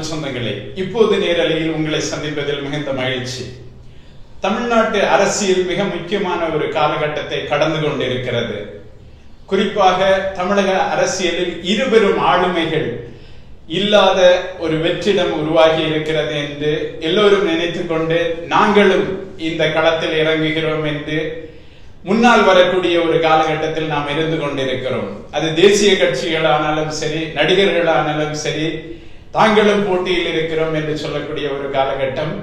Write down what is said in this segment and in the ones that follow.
சொந்தங்களே, இப்போது நேரலையில் உங்களை சந்திப்பதில் மிகுந்த மகிழ்ச்சி. தமிழ்நாட்டு அரசியல் மிக முக்கியமான ஒரு காலகட்டத்தை கடந்து கொண்டிருக்கிறது. குறிப்பாக தமிழக அரசியலில் இருபெரும் ஆளுமைகள் இல்லாத ஒரு வெற்றிடம் உருவாகி இருக்கிறது என்று எல்லோரும் நினைத்துக் கொண்டு நாங்களும் இந்த களத்தில் இறங்குகிறோம் என்று முன்னால் வரக்கூடிய ஒரு காலகட்டத்தில் நாம் இருந்து கொண்டிருக்கிறோம். அது தேசிய கட்சிகளானாலும் சரி, நடிகர்களானாலும் சரி, தாங்களும் போட்டியில் இருக்கிறோம் என்று சொல்லக்கூடிய ஒரு காலகட்டம்.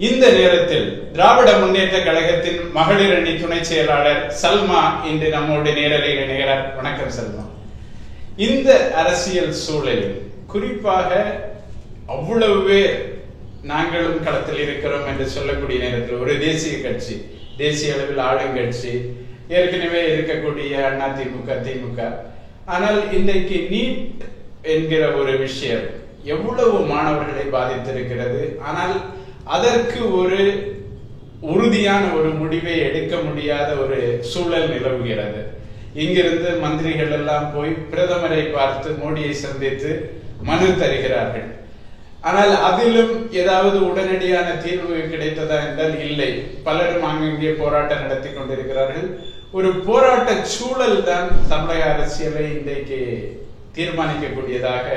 இந்த நேரத்தில் திராவிட முன்னேற்ற கழகத்தின் மகளிர் அணி துணை செயலாளர் சல்மா இன்று நம்மோடு நேரலையில் இணைகிறார். வணக்கம் சல்மா. இந்த அரசியல் சூழலில் குறிப்பாக அவ்வளவு பேர் நாங்களும் களத்தில் இருக்கிறோம் என்று சொல்லக்கூடிய நேரத்தில் ஒரு தேசிய கட்சி, தேசிய அளவில் ஆளுங்கட்சி, ஏற்கனவே இருக்கக்கூடிய அதிமுக, திமுக, ஆனால் இன்றைக்கு நீட் என்கிற ஒரு விஷயம் எவ்வளவு மாணவர்களை பாதித்திருக்கிறது. ஆனால் அதற்கு ஒரு உறுதியான ஒரு முடிவை எடுக்க முடியாத ஒரு சூழல் நிலவுகிறது. இங்கிருந்து மந்திரிகள் எல்லாம் போய் பிரதமரை பார்த்து, மோடியை சந்தித்து மனு தருகிறார்கள். ஆனால் அதிலும் ஏதாவது உடனடியான தீர்வு கிடைத்ததா என்றால் இல்லை. பலரும் அங்கங்கே போராட்டம் நடத்தி கொண்டிருக்கிறார்கள். ஒரு போராட்ட சூழல் தான் தமிழக அரசியலை இன்றைக்கு தீர்மானிக்கக்கூடியதாக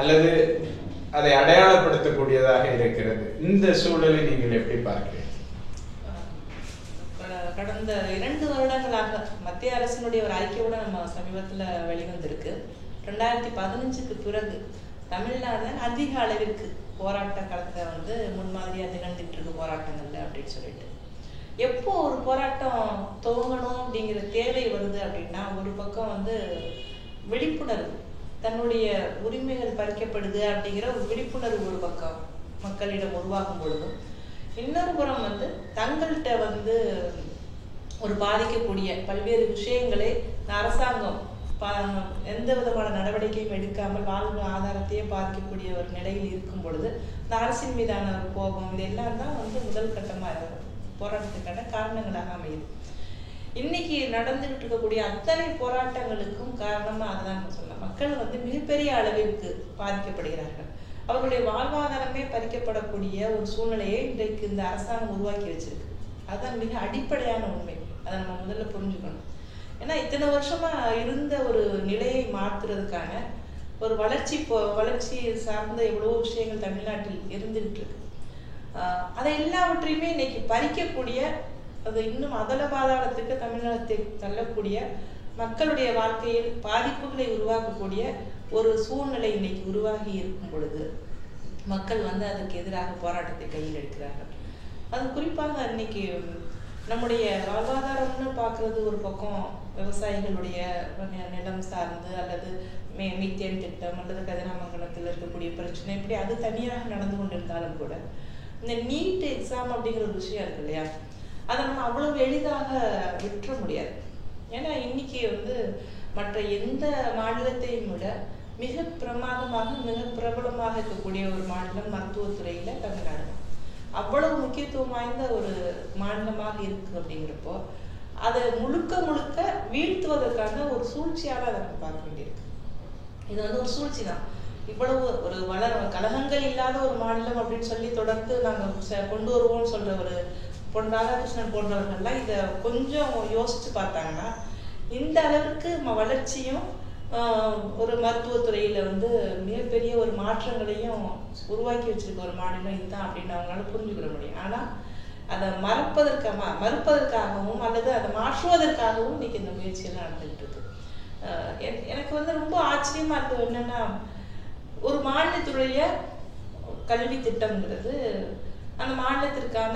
அல்லது அதை அடையாளப்படுத்தக்கூடியதாக இருக்கிறது. இந்த சூழலை நீங்கள் எப்படி பார்க்கிறீர்கள்? கடந்த 2 வருடங்களாக மத்திய அரசினுடைய ஒரு அறிக்கையோட நம்ம சமீபத்துல வெளிவந்திருக்கு. 2015க்கு பிறகு தமிழ்நாடு அதிக அளவிற்கு போராட்ட களத்தை முன்மாதிரியா திகழ்ந்துட்டு இருக்கு போராட்டங்கள்ல அப்படின்னு சொல்லிட்டு. எப்போ ஒரு போராட்டம் துவங்கணும் அப்படிங்கிற தேவை வருது அப்படின்னா, ஒரு பக்கம் விழிப்புணர்வு, தன்னுடைய உரிமைகள் பறிக்கப்படுது அப்படிங்கிற ஒரு விழிப்புணர்வு ஒரு பக்கம் மக்களிடம் உருவாக்கும் பொழுதும், இன்னொரு புறம் தங்கள்கிட்ட ஒரு பாதிக்கக்கூடிய பல்வேறு விஷயங்களை அரசாங்கம் எந்த விதமான நடவடிக்கையும் எடுக்காமல் வாழ்வு ஆதாரத்தையே பாதிக்கக்கூடிய ஒரு நிலையில் இருக்கும் பொழுது இந்த அரசின் மீதான ஒரு கோபம், இதெல்லாம் தான் முதல் கட்டமாக போராட்டத்துக்கான காரணங்களாக அமையுது. இன்னைக்கு நடந்துகிட்டு இருக்கக்கூடிய அத்தனை போராட்டங்களுக்கும் காரணமா அதுதான் சொல்லலாம். மக்கள் மிகப்பெரிய அளவிற்கு பாதிக்கப்படுகிறார்கள். அவர்களுடைய வாழ்வாதாரமே பறிக்கப்படக்கூடிய ஒரு சூழ்நிலையை இன்றைக்கு இந்த அரசாங்கம் உருவாக்கி வச்சிருக்கு. அதுதான் மிக அடிப்படையான உண்மை. அதை நம்ம முதல்ல புரிஞ்சுக்கணும். ஏன்னா இத்தனை வருஷமா இருந்த ஒரு நிலையை மாற்றுறதுக்கான ஒரு வளர்ச்சி சார்ந்த எவ்வளவோ விஷயங்கள் தமிழ்நாட்டில் இருந்துகிட்டு இருக்கு. அதை எல்லாவற்றையுமே இன்னைக்கு பறிக்கக்கூடிய, அது இன்னும் அதல பாதாளத்துக்கு தமிழ்நாட்டை தள்ளக்கூடிய, மக்களுடைய வாழ்க்கையில் பாதிப்புகளை உருவாக்கக்கூடிய ஒரு சூழ்நிலை இன்னைக்கு உருவாகி இருக்கும் பொழுது மக்கள் அதுக்கு எதிராக போராட்டத்தை கையில் எடுக்கிறார்கள். அது குறிப்பாக இன்னைக்கு நம்முடைய வாழ்வாதாரம்னு பார்க்கறது ஒரு பக்கம், விவசாயிகளுடைய நிலம் சார்ந்து அல்லது மீத்தேன் திட்டம் அல்லது கதிராமங்கலத்தில் இருக்கக்கூடிய பிரச்சனை, இப்படி அது தனியாக நடந்து கொண்டிருந்தாலும் கூட இந்த நீட் எக்ஸாம் அப்படிங்கிற ஒரு விஷயம் இருக்கு இல்லையா, அதை நம்ம அவ்வளவு எளிதாக விட்டுற முடியாது. ஏன்னா இன்னைக்கு மற்ற எந்த மாநிலத்தையும் விட மிக பிரமாதமாக, மிக பிரபலமாக இருக்கக்கூடிய ஒரு மாநிலம் மருத்துவத்துறையில தமிழ்நாடு. அவ்வளவு முக்கியத்துவம் வாய்ந்த ஒரு மாநிலமாக இருக்கு. அப்படிங்கிறப்போ அதை முழுக்க வீழ்த்துவதற்கான ஒரு சூழ்ச்சியாக அதை நம்ம பார்க்க வேண்டியிருக்கு. இது ஒரு சூழ்ச்சி தான். இவ்வளவு ஒரு கலகங்கள் இல்லாத ஒரு மாநிலம் அப்படின்னு சொல்லி தொடர்ந்து நாங்கள் கொண்டு வருவோம்னு சொல்ற ஒரு பொன் ராதாகிருஷ்ணன் போன்றவர்கள்லாம் இதை கொஞ்சம் யோசிச்சு பார்த்தாங்கன்னா, இந்த அளவுக்கு வளர்ச்சியும் ஒரு மருத்துவத்துறையில மிகப்பெரிய ஒரு மாற்றங்களையும் உருவாக்கி வச்சிருக்க ஒரு மாநிலம் இதுதான் அப்படின்னு அவங்களால புரிஞ்சுக்கிற முடியும். ஆனா அதை மறுப்பதற்காகவும் அல்லது அதை மாற்றுவதற்காகவும் இன்னைக்கு இந்த முயற்சியெல்லாம் நடந்துகிட்டு இருக்கு. எனக்கு ரொம்ப ஆச்சரியமா இருக்கு. என்னன்னா, ஒரு மாநிலத்துடைய கல்வி திட்டம்ங்கிறது அந்த மாநிலத்திற்கான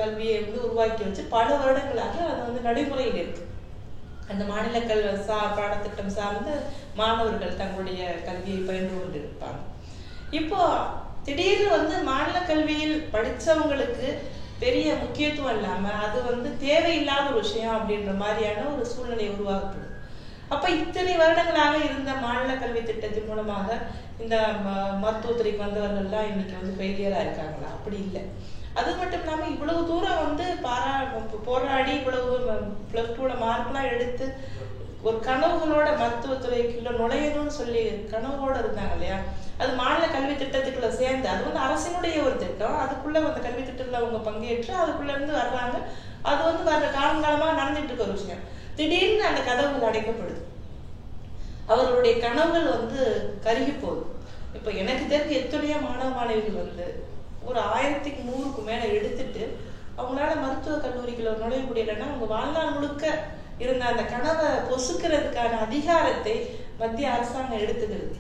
கல்வியை உருவாக்கி வச்சு பல வருடங்களாக அது நடைமுறையில் இருக்கு. அந்த மாநில பாடத்திட்டம் சார்ந்து மாணவர்கள் தங்களுடைய கல்வியை பயின்று கொண்டு இருப்பாங்க. இப்போ திடீர்னு மாநில கல்வியில் படிச்சவங்களுக்கு பெரிய முக்கியத்துவம் இல்லாம அது தேவையில்லாத ஒரு விஷயம் அப்படின்ற மாதிரியான ஒரு சூழ்நிலை உருவாக்கப்படுது. அப்ப இத்தனை வருடங்களாக இருந்த மாநில கல்வி திட்டத்தின் மூலமாக இந்த மருத்துவத்துறைக்கு வந்தவர்கள்லாம் இன்னைக்கு ஃபெயிலியரா இருக்காங்களா? அப்படி இல்லை. அது மட்டும் இல்லாம இவ்வளவு தூரம் போராடி இவ்வளவு +2ல மார்க்லாம் எடுத்து ஒரு கனவுகளோட மருத்துவத்துறைக்குள்ள நுழையணும்னு சொல்லி கனவோட இருந்தாங்க இல்லையா, அது மாநில கல்வி திட்டத்துக்குள்ள சேர்ந்து, அது வந்து அரசினுடைய ஒரு திட்டம், அதுக்குள்ள அந்த கல்வி திட்டத்துல அவங்க பங்கேற்று அதுக்குள்ள இருந்து வர்றாங்க. அது வந்து வர்ற காலங்காலமா நடந்துட்டு இருக்க ஒரு விஷயம். திடீர்னு அந்த கதவுகள் அடைக்கப்படுது, அவர்களுடைய கனவுகள் வந்து கருகி போகுது. இப்ப எனக்கு தெரிஞ்ச எத்தனையோ மாணவ மாணவிகள் வந்து ஒரு 1100க்கு மேல எடுத்துட்டு அவங்களால மருத்துவ கல்லூரிகளை நுழைய முடியலைன்னா அவங்க வாழ்நாள் முழுக்க இருந்த அந்த கனவை பொசுக்கிறதுக்கான அதிகாரத்தை மத்திய அரசாங்கம் எடுத்துக்கிறது.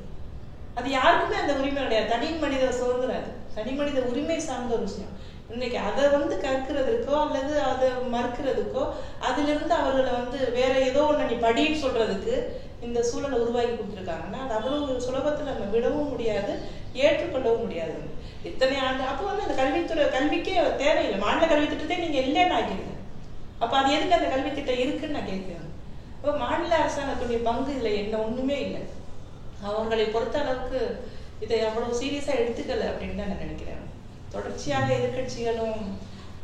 அது யாருக்குமே அந்த உரிமை கிடையாது. தனி மனித சுதந்திரம், அது தனி மனித உரிமை சார்ந்த ஒரு விஷயம். இன்னைக்கு அதை வந்து கற்கிறதுக்கோ அல்லது அதை மறுக்கிறதுக்கோ அதுல இருந்து அவர்களை வந்து வேற ஏதோ ஒண்ணு நீ படின்னு சொல்றதுக்கு இந்த சூழலை உருவாக்கி கொடுத்துருக்காங்கன்னா அது அவ்வளவு சுலபத்துல நம்ம விடவும் முடியாது, ஏற்றுக்கொள்ளவும் முடியாது. இத்தனை ஆண்டு அப்போ வந்து அந்த கல்வித்துறை கல்விக்கே தேவையில்லை, மாநில கல்வி திட்டத்தை நீங்க இல்லைன்னு ஆக்கிடுங்க. அப்ப அது எதுக்கு அந்த கல்வி திட்டம் இருக்குன்னு நான் கேட்கிறேன். இப்போ மாநில அரசாங்கத்துடைய பங்கு இதுல என்ன ஒண்ணுமே இல்லை. அவர்களை பொறுத்த அளவுக்கு இதை அவ்வளவு சீரியஸா எடுத்துக்கல அப்படின்னு தான் நான் நினைக்கிறேன். தொடர்ச்சியாக எதிர்கட்சிகளும்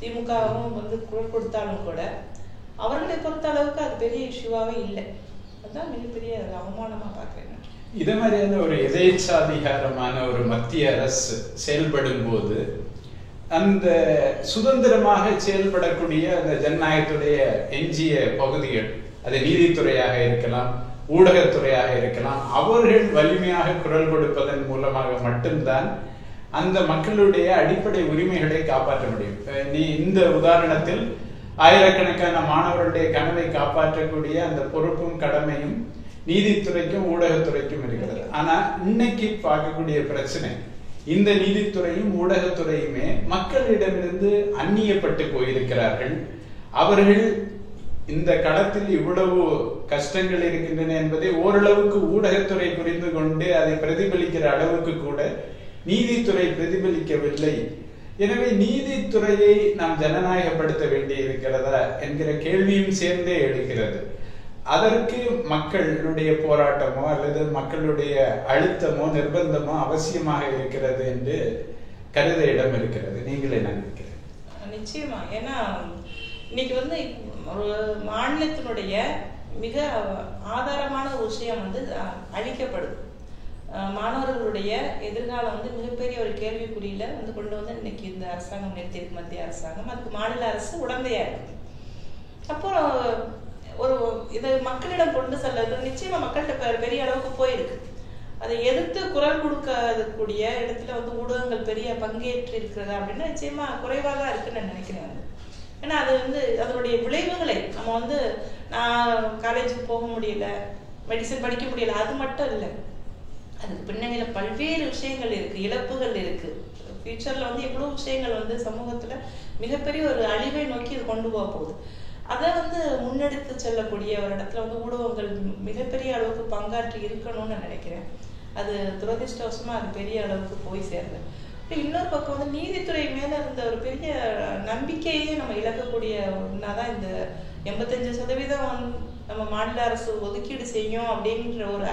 திமுகவும் வந்து குரல் கொடுத்தாலும் கூட அவர்களை பொறுத்த அளவுக்கு அது பெரிய இஷ்யூவாவே இல்லை. அதுதான் மிகப்பெரிய அவமானமா பாக்குறேன். இதே மாதிரியான ஒரு எதேச்சாதிகாரமான ஒரு மத்திய அரசு செயல்படும் போது அந்த சுதந்திரமாக செயல்படக்கூடிய அந்த ஜனநாயகத்துடைய எஞ்சிய பகுதிகள், அது நீதித்துறையாக இருக்கலாம், ஊடகத்துறையாக இருக்கலாம், அவர்கள் வலிமையாக குரல் கொடுப்பதன் மூலமாக மட்டும்தான் அந்த மக்களுடைய அடிப்படை உரிமைகளை காப்பாற்ற முடியும். இந்த உதாரணத்தில் ஆயிரக்கணக்கான மாணவர்களுடைய கனவை காப்பாற்றக்கூடிய அந்த பொறுப்பும் கடமையும் நீதித்துறைக்கும் ஊடகத்துறைக்கும் இருக்கிறது. ஆனா இன்னைக்கு பார்க்கக்கூடிய பிரச்சனை, இந்த நீதித்துறையும் ஊடகத்துறையுமே மக்களிடமிருந்து அந்நியப்பட்டு போயிருக்கிறார்கள். அவர்கள் இந்த களத்தில் இவ்வளவு கஷ்டங்கள் இருக்கின்றன என்பதை ஓரளவுக்கு ஊடகத்துறை புரிந்து கொண்டு அதை பிரதிபலிக்கிற அளவுக்கு கூட நீதித்துறை பிரதிபலிக்கவில்லை. எனவே நீதித்துறையை நாம் ஜனநாயகப்படுத்த வேண்டி இருக்கிறதா என்கிற கேள்வியும் சேர்ந்தே எழுகிறது. அதற்கு மக்களுடைய போராட்டமோ அல்லது மக்களுடைய அழுத்தமோ நிர்பந்தமோ அவசியமாக இருக்கிறது என்று கருத இடம் இருக்கிறது. நீங்கள் என்ன நினைக்கிறீங்க? நிச்சயமா. ஏன்னா இன்னைக்கு வந்து ஒரு மாநிலத்தினுடைய மிக ஆதாரமான ஒரு விஷயம் வந்து அழிக்கப்படுது. மாணவர்களுடைய எதிர்காலம் வந்து மிகப்பெரிய ஒரு கேள்விக்குறியில வந்து கொண்டு வந்து இன்னைக்கு இந்த அரசாங்கம் நிறுத்தியிருக்கு, மத்திய அரசாங்கம். அதுக்கு மாநில அரசு உடந்தையா இருக்கு. அப்போ ஒரு இதை மக்களிடம் கொண்டு செல்வது நிச்சயமா மக்கள்கிட்ட பெரிய அளவுக்கு போயிருக்கு. அதை எதிர்த்து குரல் கொடுக்கக்கூடிய இடத்துல வந்து ஊடகங்கள் பெரிய பங்கேற்று இருக்கிறதா அப்படின்னா நிச்சயமா குறைவாக தான் இருக்குன்னு நான் நினைக்கிறேன். ஏன்னா அது வந்து அதனுடைய விளைவுகளை நம்ம வந்து நான் காலேஜுக்கு போக முடியல, மெடிசன் படிக்க முடியல, அது மட்டும் இல்லை, அதுக்கு பின்னணியில பல்வேறு விஷயங்கள் இருக்கு, இழப்புகள் இருக்கு. ஃபியூச்சர்ல வந்து எவ்வளவு விஷயங்கள் வந்து சமூகத்துல மிகப்பெரிய ஒரு அழிவை நோக்கி இது கொண்டு போக போகுது. அதை வந்து முன்னெடுத்து செல்லக்கூடிய ஒரு இடத்துல வந்து ஊடகங்கள் மிகப்பெரிய அளவுக்கு பங்காற்றி இருக்கணும்னு நான் நினைக்கிறேன். அது துரதிருஷ்டவசமா அது பெரிய அளவுக்கு போய் சேருது. இன்னொரு பக்கம் வந்து நீதித்துறை மேல இருந்த ஒரு பெரிய நம்பிக்கையே நம்ம இழக்கக்கூடிய ஒன்னாதான் இந்த 85% நம்ம மாநில அரசு ஒதுக்கீடு செய்யும் அப்படின்ற ஒரு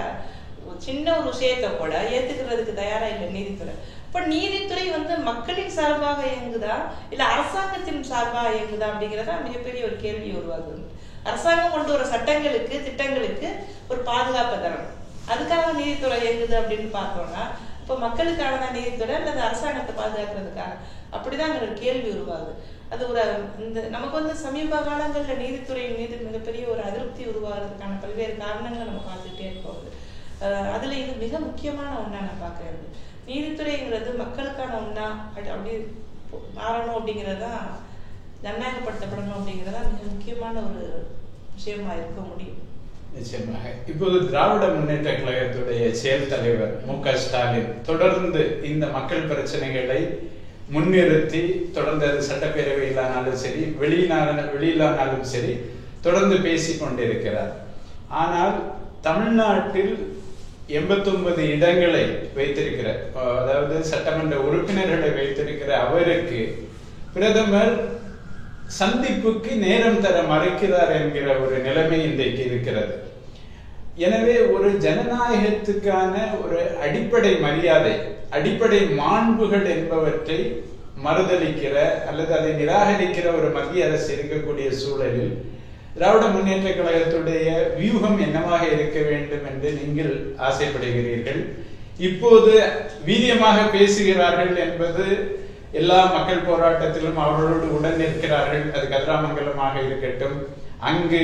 சின்ன ஒரு விஷயத்த கூட ஏத்துக்கிறதுக்கு தயாரா இல்லை நீதித்துறை. இப்ப நீதித்துறை வந்து மக்களின் சார்பாக இயங்குதா இல்ல அரசாங்கத்தின் சார்பாக இயங்குதா அப்படிங்கிறதா மிகப்பெரிய ஒரு கேள்வி உருவாகுது. அரசாங்கம் கொண்டு வர சட்டங்களுக்கு திட்டங்களுக்கு ஒரு பாதுகாப்பு தரணும், அதுக்காக நீதித்துறை இயங்குது அப்படின்னு பார்த்தோம்னா இப்ப மக்களுக்கானதான் நீதித்துறை அல்லது அரசாங்கத்தை பாதுகாக்கிறதுக்காக? அப்படிதான் ஒரு கேள்வி உருவாகுது. அது ஒரு இந்த நமக்கு வந்து சமீப காலங்கள்ல நீதித்துறையின் மீது மிகப்பெரிய ஒரு அதிருப்தி உருவாகிறதுக்கான பல்வேறு காரணங்களை நம்ம பார்த்துட்டே இருக்கோம். அதுல இது மிக முக்கியமான ஒண்ணா நான் பாக்குறேன். நீதித்துறைங்கிறது மக்களுக்கான ஒண்ணா அப்படி மாறணும் அப்படிங்கறதுதான், ஜனநாயகப்படுத்தப்படணும் அப்படிங்கறதா மிக முக்கியமான ஒரு விஷயமா இருக்க முடியும். நிச்சயமாக. இப்போது திராவிட முன்னேற்ற கழகத்துடைய செயல் தலைவர் மு.க. ஸ்டாலின் தொடர்ந்து இந்த மக்கள் பிரச்சனைகளை முன்னிறுத்தி தொடர்ந்து அது சட்டப்பேரவையிலானாலும் சரி வெளியிலானாலும் சரி தொடர்ந்து பேசிக் கொண்டிருக்கிறார். ஆனால் தமிழ்நாட்டில் 89 இடங்களை வைத்திருக்கிற, அதாவது சட்டமன்ற உறுப்பினர்களை வைத்திருக்கிற அவருக்கு பிரதமர் சந்திப்புக்கு நேரம் தர மறுக்கிறார் என்கிற ஒரு நிலைமை இன்றைக்கு இருக்கிறது. எனவே ஒரு ஜனநாயகத்துக்கான ஒரு அடிப்படை மரியாதை, அடிப்படை மாண்புகள் என்பவற்றை மறுதளிக்கிற அல்லது அதை நிராகரிக்கிற ஒரு மத்திய அரசு இருக்கக்கூடிய சூழலில் திராவிட முன்னேற்ற கழகத்துடைய வியூகம் என்னவாக இருக்க வேண்டும் என்று நீங்கள் ஆசைப்படுகிறீர்கள்? இப்போது வீரியமாக பேசுகிறார்கள் என்பது எல்லா மக்கள் போராட்டத்திலும் அவர்களோடு உடன் நிற்கிறார்கள். அது கதிராமங்கலமாக இருக்கட்டும், அங்கு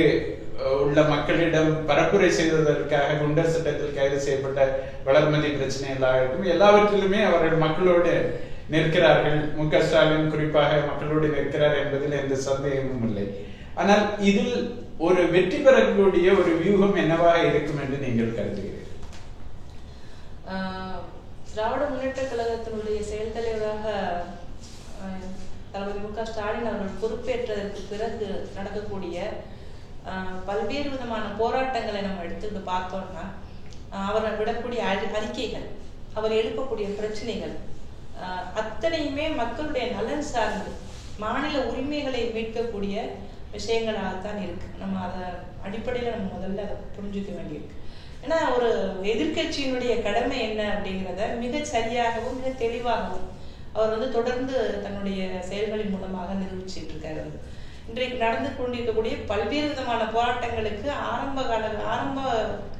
உள்ள மக்களிடம் பரப்புரை செய்ததற்காக குண்டர் சட்டத்தில் கைது செய்யப்பட்ட வளர்மதி பிரச்சனைகளாகட்டும், எல்லாவற்றிலுமே அவர்கள் மக்களோடு நிற்கிறார்கள். மு.க. ஸ்டாலின் குறிப்பாக மக்களோடு நிற்கிறார் என்பதில் எந்த சந்தேகமும் இல்லை. ஆனால் இதில் ஒரு வெற்றி பெறக்கூடிய ஒரு வியூகம் என்னவாக இருக்கும் என்று நீங்கள் கருதுகிறீர்கள்? திராவிட முன்னேற்ற கழகத்தினுடைய செயல் தலைவராக தளபதி மு.க. ஸ்டாலின் அவர்கள் பொறுப்பேற்றதற்கு பிறகு நடக்கக்கூடிய பல்வேறு விதமான போராட்டங்களை நம்ம எடுத்துட்டு பார்த்தோம்னா, அவர் விடக்கூடிய அறிக்கைகள், அவர் எழுப்பக்கூடிய பிரச்சனைகள் அத்தனையுமே மக்களுடைய நலன் சார்ந்து மாநில உரிமைகளை மீட்கக்கூடிய விஷயங்களாகத்தான் இருக்கு. நம்ம அதை அடிப்படையில நம்ம முதல்ல அதை புரிஞ்சுக்க வேண்டியிருக்கு. ஏன்னா ஒரு எதிர்கட்சியினுடைய கடமை என்ன அப்படிங்கிறத மிக சரியாகவும் மிக தெளிவாகவும் அவர் தொடர்ந்து தன்னுடைய செயல்களின் மூலமாக நிரூபிச்சிட்டு இருக்காரு. இன்றைக்கு நடந்து கொண்டிருக்கக்கூடிய பல்வேறு விதமான போராட்டங்களுக்கு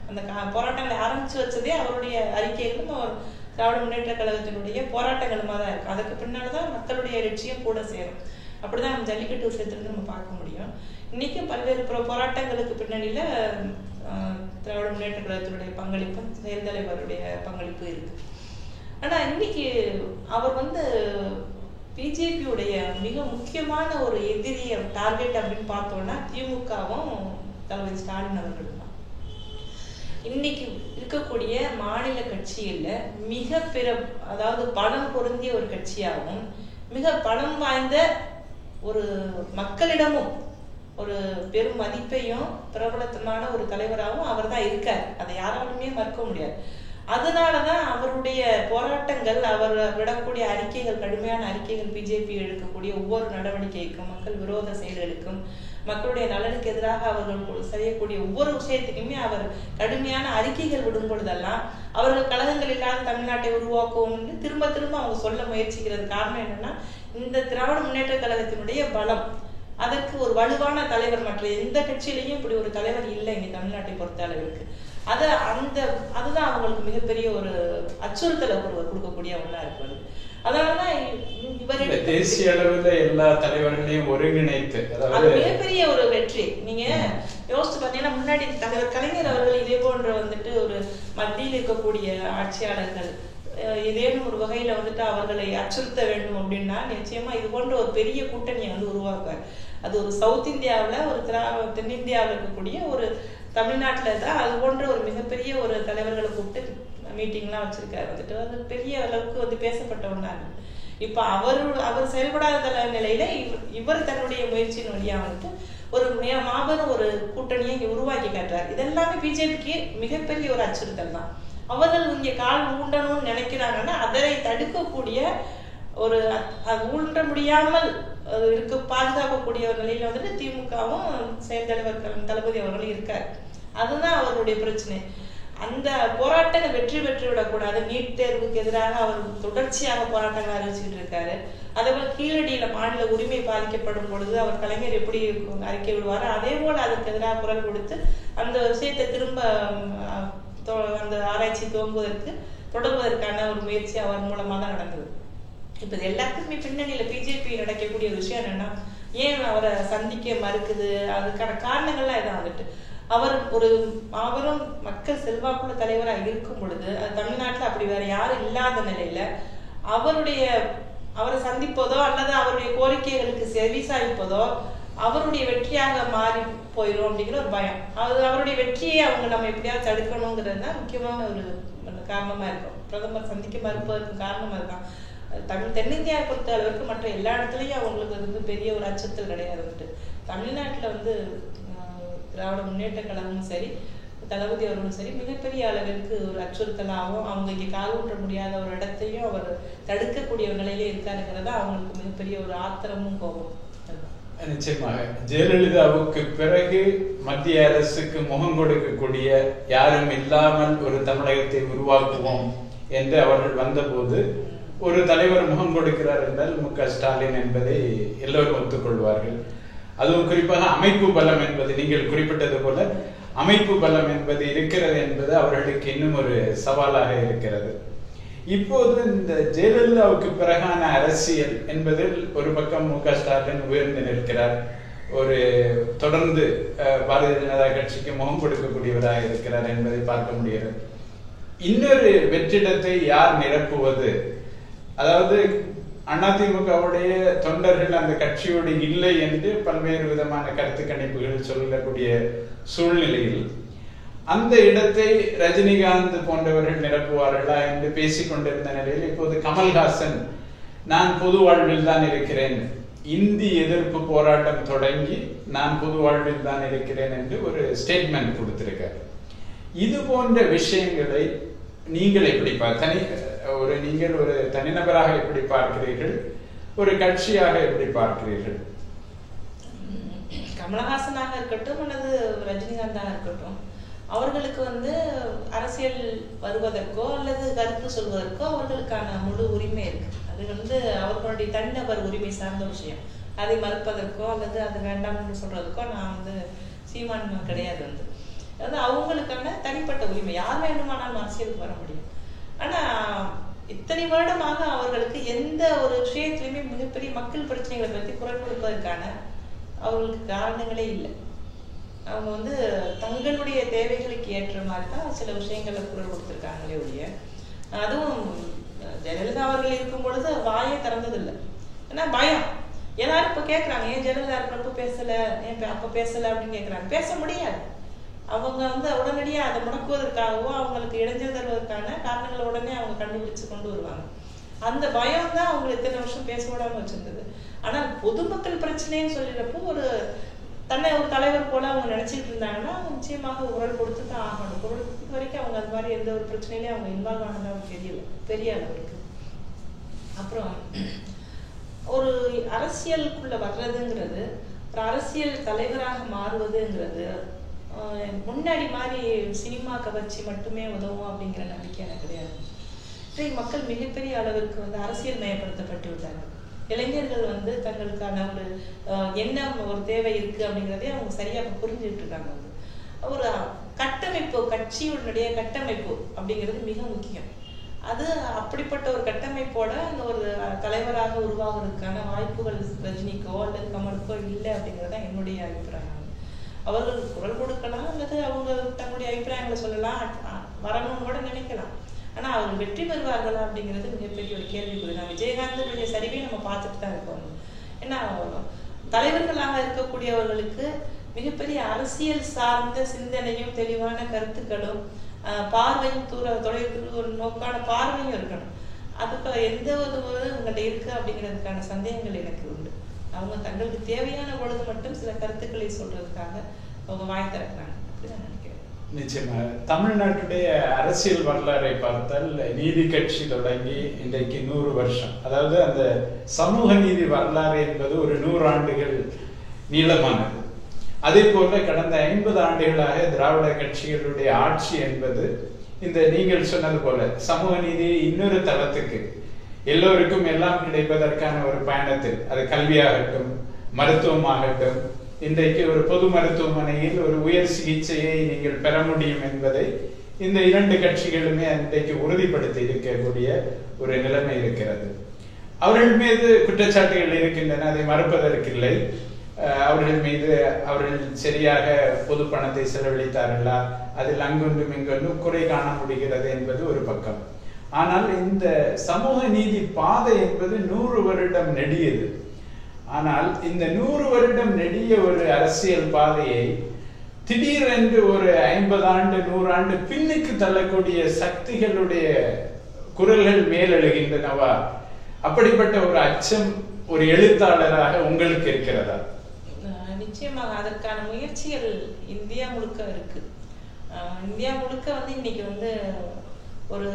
அந்த போராட்டங்களை ஆரம்பிச்சு வச்சதே அவருடைய அறிக்கைகளும் அவர் திராவிட முன்னேற்ற கழகத்தினுடைய போராட்டங்களுமா தான் இருக்கு. அதுக்கு பின்னால்தான் மக்களுடைய லட்சியம் கூட சேரும். அப்படிதான் நம்ம ஜல்லிக்கட்டு விஷயத்திலிருந்து நம்ம பார்க்க முடியும். இன்னைக்கும் பல்வேறு போராட்டங்களுக்கு பின்னணியில திராவிட முன்னேற்ற கழகத்தினுடைய பங்களிப்பும் செயல் தலைவருடைய பங்களிப்பு இருக்கு. ஆனா இன்னைக்கு அவர் பிஜேபியுடைய மிக முக்கியமான ஒரு எதிரிய டார்கெட் அப்படின்னு பார்த்தோம்னா திமுகவும் தளபதி ஸ்டாலின் அவர்கள் தான். இன்னைக்கு இருக்கக்கூடிய மாநில கட்சியில மிக அதாவது பலம் பொருந்திய ஒரு கட்சியாகவும் மிக பலம் வாய்ந்த ஒரு மக்களிடமும் ஒரு பெரும் மதிப்பையும் பிரபலத்தமான ஒரு தலைவராகவும் அவர் தான் இருக்கார். அதை யாராலுமே மறுக்க முடியாது. அதனாலதான் அவருடைய போராட்டங்கள், அவர் விடக்கூடிய அறிக்கைகள், கடுமையான அறிக்கைகள், பிஜேபி எடுக்கக்கூடிய ஒவ்வொரு நடவடிக்கைக்கும், மக்கள் விரோத செயல்களுக்கும், மக்களுடைய நலனுக்கு எதிராக அவர்கள் செய்யக்கூடிய ஒவ்வொரு விஷயத்துக்குமே அவர் கடுமையான அறிக்கைகள் விடும் பொழுதெல்லாம் அவர்கள் கழகங்கள் இல்லாத தமிழ்நாட்டை உருவாக்குவோம் என்று திரும்ப திரும்ப அவங்க சொல்ல முயற்சிக்கிறது. காரணம் என்னன்னா, இந்த திராவிட முன்னேற்ற கழகத்தினுடைய பலம், அதற்கு ஒரு வலுவான தலைவர் மற்ற எந்த கட்சியிலையும் இப்படி ஒரு தலைவர் இல்லை இங்க தமிழ்நாட்டை பொறுத்த அளவிற்கு. அதுதான் அவங்களுக்கு மிகப்பெரிய ஒரு அச்சுறுத்தலை கொடுக்கக்கூடிய ஒன்றா இருக்கிறது. அதனாலதான் இவர் தேசிய அளவுல எல்லா தலைவர்களையும் ஒருங்கிணைத்து அது மிகப்பெரிய ஒரு வெற்றி. நீங்க யோசிச்சு பாத்தீங்கன்னா, முன்னாடி தலைவர் கலைஞர் அவர்கள் இதே போன்ற ஒரு மத்தியில் இருக்கக்கூடிய ஆட்சியாளர்கள் ஏதேனும் ஒரு வகையில அவர்களை அச்சுறுத்த வேண்டும் அப்படின்னா நிச்சயமா இது போன்ற ஒரு பெரிய கூட்டணியை உருவாக்குவார். அது ஒரு சவுத் இந்தியாவில, ஒரு தென்னிந்தியாவில் இருக்கக்கூடிய ஒரு தமிழ்நாட்டுல தான் அது போன்ற ஒரு மிகப்பெரிய ஒரு தலைவர்களை கூப்பிட்டு மீட்டிங்லாம் வச்சிருக்காரு. அது பெரிய அளவுக்கு பேசப்பட்ட ஒன்றா இருக்கு. இப்ப அவர் செயல்படாத நிலையில இவர் தன்னுடைய முயற்சியின் வழியா ஒரு மாபெரும் ஒரு கூட்டணியை இங்க உருவாக்கி காட்டுறாரு. இதெல்லாமே பிஜேபிக்கு மிகப்பெரிய ஒரு அச்சுறுத்தல் தான். அவர்கள் இங்கே கால் ஊண்டணும்னு நினைக்கிறாங்கன்னா அதனை தடுக்கக்கூடிய ஒரு ஊன்ற முடியாமல் பாதுகாக்கக்கூடிய ஒரு நிலையில திமுகவும் செயல் தலைவர் தளபதி அவர்களும் இருக்காரு. அதுதான் அவருடைய பிரச்சனை. அந்த போராட்டங்கள் வெற்றி பெற்று விடக்கூடாது. நீட் தேர்வுக்கு எதிராக அவர் தொடர்ச்சியாக போராட்டங்கள் அறிவிச்சுட்டு இருக்காரு. அதேபோல கீழடியில மாநில உரிமை பாதிக்கப்படும் பொழுது அவர் கலைஞர் எப்படி அறிக்கை விடுவாரு, அதே போல அதுக்கு எதிராக குரல் கொடுத்து அந்த விஷயத்தை திரும்ப அந்த ஆராய்ச்சி தொடங்குவதற்கான ஒரு முயற்சி அவர் மூலமா தான் நடந்தது. இப்ப இது எல்லாத்துக்குமே பின்னணியில பிஜேபி நடக்கக்கூடிய ஒரு விஷயம் என்னன்னா, ஏன் அவரை சந்திக்க மறுக்குது, அதுக்கான காரணங்கள்லாம் இதான் அவர் ஒரு மாபெரும் மக்கள் செல்வாக்குள்ள தலைவராக இருக்கும் பொழுது, அது தமிழ்நாட்டுல அப்படி வேற யாரும் இல்லாத நிலையில அவரை சந்திப்பதோ அல்லது அவருடைய கோரிக்கைகளுக்கு செவி சாய்ப்பதோ அவருடைய வெற்றியாக மாறி போயிடும் அப்படிங்கிற ஒரு பயம். அவருடைய வெற்றியை நம்ம எப்படியாவது தடுக்கணுங்கிறது தான் முக்கியமான ஒரு காரணமா இருக்கும். பிரதமர் சந்திக்க மறுப்பதற்கு காரணமா இருக்கான். தென்னிந்தியாவை பொறுத்த அளவுக்கு மற்ற எல்லா இடத்துலயும் அவங்களுக்கு பெரிய ஒரு அச்சுறுத்தல் கிடையாது. தமிழ்நாட்டுல திராவிட முன்னேற்ற கழகமும் சரி, தளபதி அவர்களும் சரி, மிகப்பெரிய அளவிற்கு ஒரு அச்சுறுத்தலாகவும் அவங்க இங்கே காலூன்ற முடியாத ஒரு இடத்தையும் அவர் தடுக்கக்கூடிய ஒரு நிலையிலே இருக்காருங்கிறதா அவங்களுக்கு மிகப்பெரிய ஒரு ஆத்திரமும் கோபம். நிச்சயமாக ஜெயலலிதாவுக்கு பிறகு மத்திய அரசுக்கு முகம் கொடுக்கக்கூடிய யாரும் இல்லாமல் ஒரு தமிழகத்தை உருவாக்குவோம் என்று அவர்கள் வந்தபோது ஒரு தலைவர் முகம் கொடுக்கிறார் என்றால் மு.க. ஸ்டாலின் என்பதை எல்லோரும் ஒத்துக்கொள்வார்கள். அதுவும் குறிப்பாக அமைப்பு பலம் என்பது நீங்கள் குறிப்பிட்டது போல அமைப்பு பலம் என்பது இருக்கிறது என்பது அவர்களுக்கு இன்னும் ஒரு சவாலாக இருக்கிறது. இப்போது இந்த ஜெயலலிதாவுக்கு பிறகான அரசியல் என்பதில் ஒரு பக்கம் மு க ஸ்டாலின் உயர்ந்து நிற்கிறார், ஒரு தொடர்ந்து பாரதிய ஜனதா கட்சிக்கு முகம் கொடுக்கக்கூடியவராக இருக்கிறார் என்பதை பார்க்க முடிகிறது. இன்னொரு வெற்றிடத்தை யார் நிரப்புவது? அதாவது அதிமுகவுடைய தொண்டர்கள் அந்த கட்சியோடு இல்லை என்று பல்வேறு விதமான கருத்து கணிப்புகள் சொல்லக்கூடிய சூழ்நிலையில் அந்த இடத்தை ரஜினிகாந்த் போன்றவர்கள் நிரப்புவார்களா என்று பேசிக் கொண்டிருந்த நிலையில் இப்போது கமல்ஹாசன் நான் பொது வாழ்வில் தான் இருக்கிறேன், இந்தி எதிர்ப்பு போராட்டம் தொடங்கி நான் பொது வாழ்வில் தான் இருக்கிறேன் என்று ஒரு ஸ்டேட்மெண்ட் கொடுத்திருக்கார். இது போன்ற விஷயங்களை நீங்கள் எப்படி நீங்கள் ஒரு தனிநபராக எப்படி பார்க்கிறீர்கள், ஒரு கட்சியாக எப்படி பார்க்கிறீர்கள்? கமலஹாசனாக இருக்கட்டும் அல்லது ரஜினிகாந்தாக இருக்கட்டும், அவர்களுக்கு அரசியல் வருவதற்கோ அல்லது கருத்து சொல்வதற்கோ அவர்களுக்கான முழு உரிமை இருக்கு. அது அவர்களுடைய தனிநபர் உரிமை சார்ந்த விஷயம். அதை மறுப்பதற்கோ அல்லது அது வேண்டாம்னு சொல்றதுக்கோ நான் சீமான் கிடையாது. அது அவங்களுக்கான தனிப்பட்ட உரிமை. யார் வேண்டுமானாலும் அரசியலுக்கு வர முடியும். ஆனா இத்தனை வருடமாக அவர்களுக்கு எந்த ஒரு விஷயத்திலுமே மிகப்பெரிய மக்கள் பிரச்சனைகளை பற்றி குரல் கொடுப்பதற்கான அவர்களுக்கு காரணங்களே இல்லை. அவங்க தங்களுடைய தேவைகளுக்கு ஏற்ற மாதிரி தான் சில விஷயங்களை குரல் கொடுத்துருக்காங்களே ஒழிய, அதுவும் ஜெயலலிதா அவர்கள் இருக்கும் பொழுது வாயே திறந்ததில்லை. ஏன்னா பயம். எல்லாரும் இப்ப கேட்கறாங்க, ஏன் ஜெயலலிதா இருக்கிறப்ப பேசல, ஏன் அப்ப பேசல அப்படின்னு கேட்கறாங்க. பேச முடியாது. அவங்க உடனடியா அதை முடக்குவதற்காகவோ அவங்களுக்கு இடைஞ்சல் தருவதற்கான காரணங்களை உடனே அவங்க கண்டுபிடிச்சு கொண்டு வருவாங்க. அந்த பயம் தான் அவங்க இத்தனை வருஷம் பேச விடாம வச்சிருந்தது. ஆனால் பொதுமக்கள் பிரச்சனைன்னு சொல்லிடுறப்போ தன்னை ஒரு தலைவர் போல அவங்க நினைச்சிட்டு இருந்தாங்கன்னா நிச்சயமாக குரல் கொடுத்து தான் ஆகணும். குரல் கொடுத்த வரைக்கும் அவங்க அது மாதிரி எந்த ஒரு பிரச்சனையிலையும் அவங்க இன்வால்வ் ஆனதாக தெரியல, பெரிய அளவுக்கு. அப்புறம் ஒரு அரசியலுக்குள்ள வர்றதுங்கிறது, ஒரு அரசியல் தலைவராக மாறுவதுங்கிறது முன்னாடி மாதிரி சினிமா கவர்ச்சி மட்டுமே உதவும் அப்படிங்கிற நம்பிக்கை எனக்கு கிடையாது. இன்றைய மக்கள் மிகப்பெரிய அளவிற்கு அரசியல் மயப்படுத்தப்பட்டு விட்டார்கள். இளைஞர்கள் தங்களுக்கான ஒரு என்ன ஒரு தேவை இருக்கு அப்படிங்கிறதே அவங்க சரியா புரிஞ்சுட்டு இருக்காங்க. ஒரு கட்டமைப்பு, கட்சியுடைய கட்டமைப்பு அப்படிங்கிறது மிக முக்கியம். அது அப்படிப்பட்ட ஒரு கட்டமைப்போட அந்த ஒரு தலைவராக உருவாகிறதுக்கான வாய்ப்புகள் ரஜினிக்கோ அல்லது கமலுக்கோ இல்லை அப்படிங்கிறத என்னுடைய அபிப்பிராயம். அவர்கள் குரல் கொடுக்கலாம் அல்லது அவங்க தங்களுடைய அபிப்பிராயங்களை சொல்லலாம், வரணும்னு கூட நினைக்கலாம். ஆனா அவர்கள் வெற்றி பெறுவார்களா அப்படிங்கிறது மிகப்பெரிய ஒரு கேள்விக்குறி. நான் விஜயகாந்தனுடைய சரிவை நம்ம பார்த்துட்டு தான் இருக்கோம். ஏன்னா தலைவர்களாக இருக்கக்கூடியவர்களுக்கு மிகப்பெரிய அரசியல் சார்ந்த சிந்தனையும் தெளிவான கருத்துக்களும் பார்வையும் தொலைவு நோக்கான பார்வையும் இருக்கணும். அதுக்கு எந்த ஒரு உங்கள்கிட்ட இருக்கு அப்படிங்கிறதுக்கான சந்தேகங்கள் எனக்கு உண்டு. அவங்க தங்களுக்கு தேவையான பொழுது மட்டும் சில கருத்துக்களை சொல்றதுக்காக அவங்க வாய் திறக்கிறாங்க அப்படிதான் நினைக்கிறேன். நிச்சயமாக தமிழ்நாட்டுடைய அரசியல் வரலாறை பார்த்தால் நீதி கட்சி தொடங்கி இன்றைக்கு 100 வருஷம், அதாவது அந்த சமூக நீதி வரலாறு என்பது ஒரு 100 ஆண்டுகள் நீளமானது. அதே போல கடந்த 50 ஆண்டுகளாக திராவிட கட்சிகளுடைய ஆட்சி என்பது இந்த நீங்கள் சொன்னது போல சமூக நீதியை இன்னொரு தளத்துக்கு, எல்லோருக்கும் எல்லாம் கிடைப்பதற்கான ஒரு பயணத்தில், அது கல்வியாகட்டும் மருத்துவமாகட்டும், இன்றைக்கு ஒரு பொது மருத்துவமனையில் ஒரு உயர் சிகிச்சையை நீங்கள் பெற முடியும் என்பதை இந்த 2 கட்சிகளுமே இன்றைக்கு உறுதிப்படுத்தி இருக்கக்கூடிய ஒரு நிலைமை இருக்கிறது. அவர்கள் மீது குற்றச்சாட்டுகள் இருக்கின்றன, அதை மறுப்பதற்கில்லை. அவர்கள் மீது அவர்கள் சரியாக பொது பணத்தை செலவழித்தார்களா, அதில் அங்கொன்றும் இங்கொன்றும் குறை காண முடிகிறது என்பது ஒரு பக்கம். ஆனால் இந்த சமூக நீதி பாதை என்பது 100 வருடம் நெடியது. ஆனால் இந்த 100 வருடம் நெடிய ஒரு அரசியல் பாதையை திடீரென்று ஒரு 50 ஆண்டு 100 ஆண்டு பின்னுக்கு தள்ளக்கூடிய சக்திகளுடைய குரல்கள் மேலெழுகின்றனவா? அப்படிப்பட்ட ஒரு அச்சம் ஒரு எழுத்தாளராக உங்களுக்கு இருக்கிறதா? நிச்சயமாக அதற்கான முயற்சிகள் இந்தியா முழுக்க இருக்கு. இந்தியா முழுக்க இன்னைக்கு ஒரு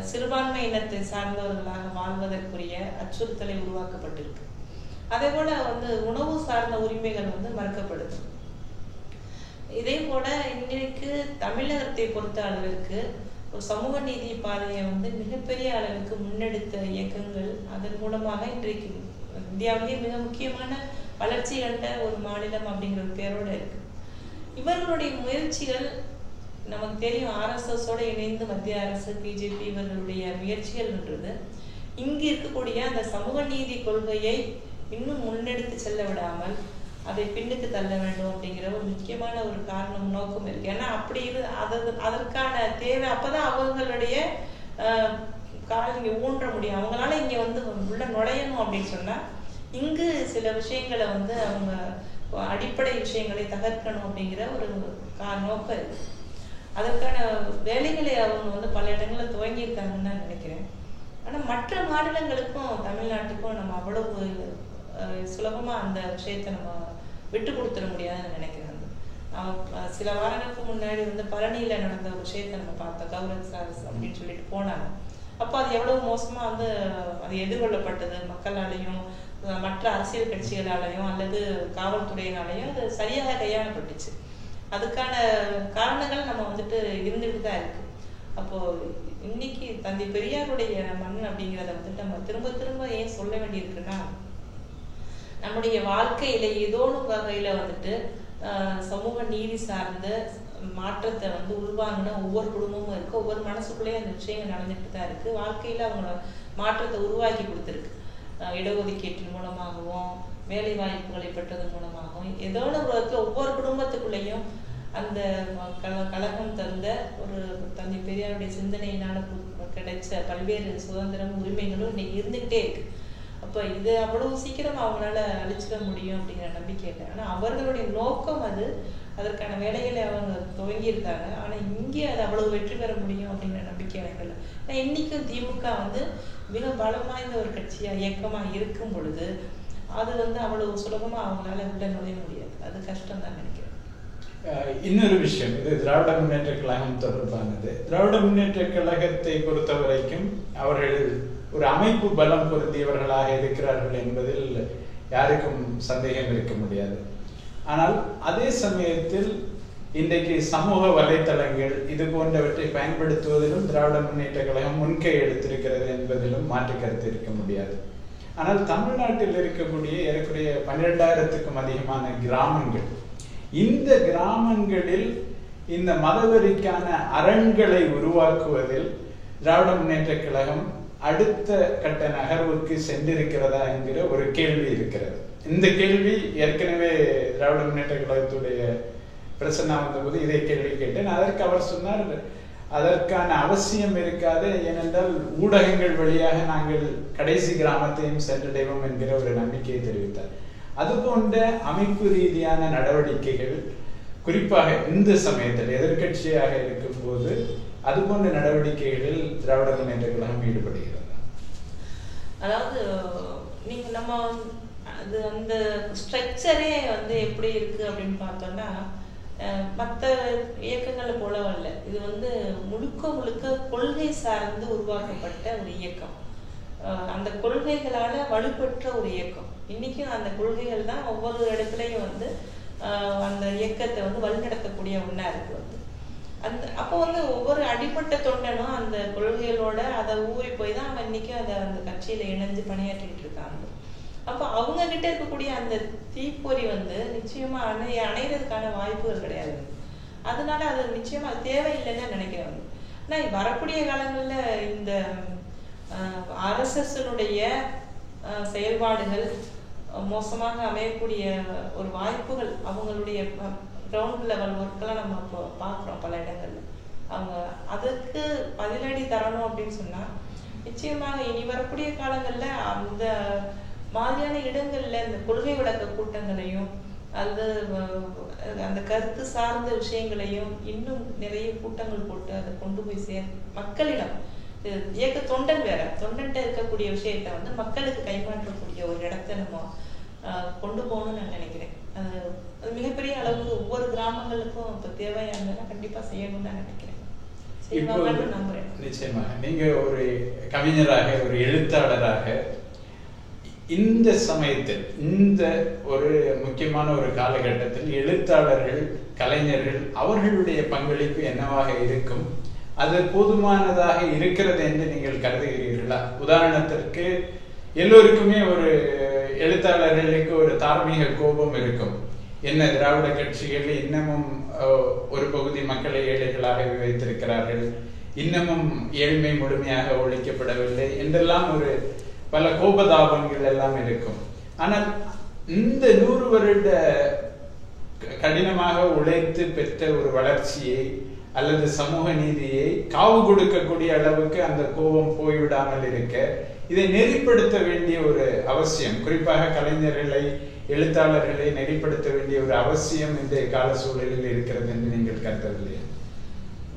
சிறுபான்மை இனத்தை சார்ந்தவர்களாக வாழ்வதற்குரிய அச்சுறுத்தலை உருவாக்கப்பட்டிருக்கு. அதே போல உணவு சார்ந்த உரிமைகள் மறுக்கப்படுது. இதே போல இன்றைக்கு தமிழகத்தை பொறுத்த அளவிற்கு ஒரு சமூக நீதி பாதையை மிகப்பெரிய அளவுக்கு முன்னெடுத்த இயக்கங்கள், அதன் மூலமாக இன்றைக்கு இந்தியாவிலேயே மிக முக்கியமான வளர்ச்சி கண்ட ஒரு மாநிலம் அப்படிங்கிற பேரோட இருக்கு. இவர்களுடைய முயற்சிகள் நமக்கு தெரியும். RSSோட இணைந்து மத்திய அரசு, பிஜேபி இவர்களுடைய முயற்சிகள்ன்றது இங்கு இருக்கக்கூடிய அந்த சமூக நீதி கொள்கையை இன்னும் முன்னெடுத்து செல்ல விடாமல் அதை பின்னுக்கு தள்ள வேண்டும் அப்படிங்கிற ஒரு முக்கியமான ஒரு காரணம் நோக்கம் இருக்கு. ஏன்னா அப்படி அதற்கான தேவை. அப்பதான் அவங்களுடைய கால் இங்க ஊன்ற முடியும். அவங்களால இங்க உள்ள நுழையணும் அப்படின்னு சொன்னா இங்கு சில விஷயங்களை அவங்க அடிப்படை விஷயங்களை தகர்க்கணும் அப்படிங்கிற ஒரு நோக்கம் இருக்கு. அதற்கான வேலைகளை அவங்க பல இடங்கள்ல துவங்கியிருக்காங்கன்னு தான் நினைக்கிறேன். ஆனா மற்ற மாநிலங்களுக்கும் தமிழ்நாட்டுக்கும் நம்ம அவ்வளவு சுலபமா அந்த விஷயத்தை நம்ம விட்டு கொடுத்துட முடியாதுன்னு நினைக்கிறேன். சில வாரங்களுக்கு முன்னாடி பழனியில நடந்த ஒரு விஷயத்தை நம்ம பார்த்தோம். கௌரவ் அப்படின்னு சொல்லிட்டு போனாங்க. அப்போ அது எவ்வளவு மோசமா அது எதிர்கொள்ளப்பட்டது மக்களாலையும் மற்ற அரசியல் கட்சிகளாலையும் அல்லது காவல்துறையினாலையும் அது சரியாக கையாளப்பட்டுச்சு. அதுக்கான காரணங்கள் நம்ம இருந்துட்டு தான் இருக்கு. அப்போ இன்னைக்கு தந்தை பெரியாருடைய மண் அப்படிங்கிறத நம்ம திரும்ப திரும்ப ஏன் சொல்ல வேண்டியிருக்குன்னா, நம்முடைய வாழ்க்கையில ஏதோ ஒரு வகையில சமூக நீதி சார்ந்த மாற்றத்தை உருவாங்கின ஒவ்வொரு குடும்பமும் இருக்கு. ஒவ்வொரு மனசுக்குள்ளேயும் அந்த விஷயங்கள் நடந்துட்டு தான் இருக்கு. வாழ்க்கையில அவங்க மாற்றத்தை உருவாக்கி கொடுத்துருக்கு. இடஒதுக்கீட்டின் மூலமாகவும் வேலை வாய்ப்புகளை பெற்றதன் மூலமாகவும் ஏதோ ஒரு ஒவ்வொரு குடும்பத்துக்குள்ளேயும் அந்த கழகம் தந்த ஒரு தந்தை பெரியாருடைய சிந்தனையினால கிடைச்ச பல்வேறு சுதந்திரம் உரிமைகளும் இன்னைக்கு இருந்துகிட்டே இருக்கு. அப்ப இது அவ்வளவு சீக்கிரம் அவங்களால அழிச்சிட முடியும் அப்படிங்கிற நம்பிக்கை இல்லை. ஆனா அவர்களுடைய நோக்கம் அதற்கான வேலைகளை அவங்க துவங்கியிருக்காங்க. ஆனா இங்கே அது அவ்வளவு வெற்றி பெற முடியும் அப்படிங்கிற நம்பிக்கை எனக்கு இல்லை. ஏன்னா இன்னைக்கும் திமுக மிக பலம் வாய்ந்த ஒரு கட்சியா இயக்கமா இருக்கும் பொழுது அது அவ்வளவு சுலபமா அவங்களால உள்ள நுழைய முடியாது. அது கஷ்டம் தான் நினைக்கிறேன். இன்னொரு விஷயம், இது திராவிட முன்னேற்ற கழகம் தொடர்பானது. திராவிட முன்னேற்ற கழகத்தை பொறுத்த வரைக்கும் அவர்கள் ஒரு அமைப்பு பலம் பொருந்தியவர்களாக இருக்கிறார்கள் என்பதில் யாருக்கும் சந்தேகம் இருக்க முடியாது. ஆனால் அதே சமயத்தில் இன்றைக்கு சமூக வலைத்தளங்கள் இது போன்றவற்றை பயன்படுத்துவதிலும் திராவிட முன்னேற்ற கழகம் முன்கை எடுத்திருக்கிறது என்பதிலும் மாற்று கருத்து இருக்க முடியாது. ஆனால் தமிழ்நாட்டில் இருக்கக்கூடிய ஏறக்குறைய 12,000க்கும் அதிகமான கிராமங்கள், இந்த கிராமங்களில் இந்த மதவெறிக்கான அரண்களை உருவாக்குவதில் திராவிட முன்னேற்ற கழகம் அடுத்த கட்ட நகர்வுக்கு சென்றிருக்கிறதா என்கிற ஒரு கேள்வி இருக்கிறது. இந்த கேள்வி ஏற்கனவே திராவிட முன்னேற்ற கழகத்துடைய பிரச்சனை வந்தபோது இதை கேள்வி கேட்டேன். அதற்கு அவர் சொன்னார், அதற்கான அவசியம் இருக்காது, ஏனென்றால் ஊடகங்கள் வழியாக நாங்கள் கடைசி கிராமத்தையும் சென்றடைவோம் என்கிற ஒரு நம்பிக்கையை தெரிவித்தார். அதுபோன்ற அமைப்பு ரீதியான நடவடிக்கைகள் குறிப்பாக இந்த சமயத்தில் எதிர்கட்சியாக இருக்கும் போது அதுபோன்ற நடவடிக்கைகளில் திராவிட முன்னேற்ற கழகம் ஈடுபடுகிறது. அதாவது நீங்க நம்ம அது அந்த ஸ்ட்ரக்சரே எப்படி இருக்கு அப்படின்னு பார்த்தோம்னா மற்ற இயக்கங்களை போலவல்ல. இது முழுக்க முழுக்க கொள்கை சார்ந்து உருவாக்கப்பட்ட ஒரு இயக்கம். அந்த கொள்கைகளால வலுப்பெற்ற ஒரு இயக்கம். இன்னைக்கும் அந்த கொள்கைகள் தான் ஒவ்வொரு இடத்துலயும் அந்த இயக்கத்தை வழிநடத்தக்கூடிய ஒண்ணா இருக்கு. அப்போ ஒவ்வொரு அடிப்பட்ட தொண்டனும் அந்த கொள்கைகளோட அதை ஊறி போய் தான் அவன் இன்னைக்கு அந்த கட்சியில இணைஞ்சு பணியாற்றிட்டு இருக்காங்க. அப்போ அவங்க கிட்ட இருக்கக்கூடிய அந்த தீப்பொறி நிச்சயமா அணைகிறதுக்கான வாய்ப்புகள் கிடையாது. அதனால அது நிச்சயமா தேவையில்லைன்னு நினைக்கிறேன். ஆனா வரக்கூடிய காலங்கள்ல இந்த RSSனுடைய செயல்பாடுகள் மோசமாக அமையக்கூடிய ஒரு வாய்ப்புகள் அவங்களுடைய கிரவுண்ட் லெவல் ஒர்க்கெல்லாம் நம்ம இப்போ பார்க்குறோம் பல இடங்கள்ல. அவங்க அதுக்கு பதிலடி தரணும் அப்படின்னு சொன்னா நிச்சயமாக இனி வரக்கூடிய காலங்கள்ல அந்த மாதிரியான இடங்கள்ல இந்த கொள்கை விளக்க கூட்டங்களையும் அல்லது அந்த கருத்து சார்ந்த விஷயங்களையும் இன்னும் நிறைய கூட்டங்கள் போட்டு அதை கொண்டு போய் மக்களிடம் இயக்க தொண்டன் வேற தொண்டன்ட்ட இருக்கக்கூடிய விஷயத்த மக்களுக்கு கைமாற்றக்கூடிய ஒரு இடத்தை நம்ம கொண்டு போகணும்னு நான் நினைக்கிறேன். அது மிகப்பெரிய அளவுக்கு ஒவ்வொரு கிராமங்களுக்கும் இப்போ தேவையானதுன்னா கண்டிப்பா செய்யணும்னு நான் நினைக்கிறேன். செய்வாங்கன்னு நம்புறேன். நிச்சயமாக நீங்க ஒரு கவிஞராக ஒரு எழுத்தாளராக இந்த சமயத்தில் இந்த ஒரு முக்கியமான ஒரு காலகட்டத்தில் எழுத்தாளர்கள் கலைஞர்கள் அவர்களுடைய பங்களிப்பு என்னவாக இருக்கும், அது போதுமானதாக இருக்கிறது என்று நீங்கள் கருதுகிறீர்களா? உதாரணத்திற்கு எல்லோருக்குமே ஒரு எழுத்தாளர்களுக்கு ஒரு தார்மீக கோபம் இருக்கும். என்ன திராவிட கட்சிகள் இன்னமும் ஒரு பகுதி மக்களை ஏழைகளாக வைத்திருக்கிறார்கள், இன்னமும் ஏழ்மை முழுமையாக ஒழிக்கப்படவில்லை என்றெல்லாம் ஒரு பல கோபதாபங்கள் எல்லாம் இருக்கும். ஆனால் இந்த 100 வருட கடினமாக உழைத்து பெற்ற ஒரு வளர்ச்சியை அல்லது சமூக நீதியை காவு கொடுக்கக்கூடிய அளவுக்கு அந்த கோபம் போய்விடாமல் இருக்க இதை நெறிப்படுத்த வேண்டிய ஒரு அவசியம், குறிப்பாக கலைஞர்களை எழுத்தாளர்களை நெறிப்படுத்த வேண்டிய ஒரு அவசியம் இன்றைய கால சூழலில் இருக்கிறது என்று நீங்கள் கருதவில்லையா?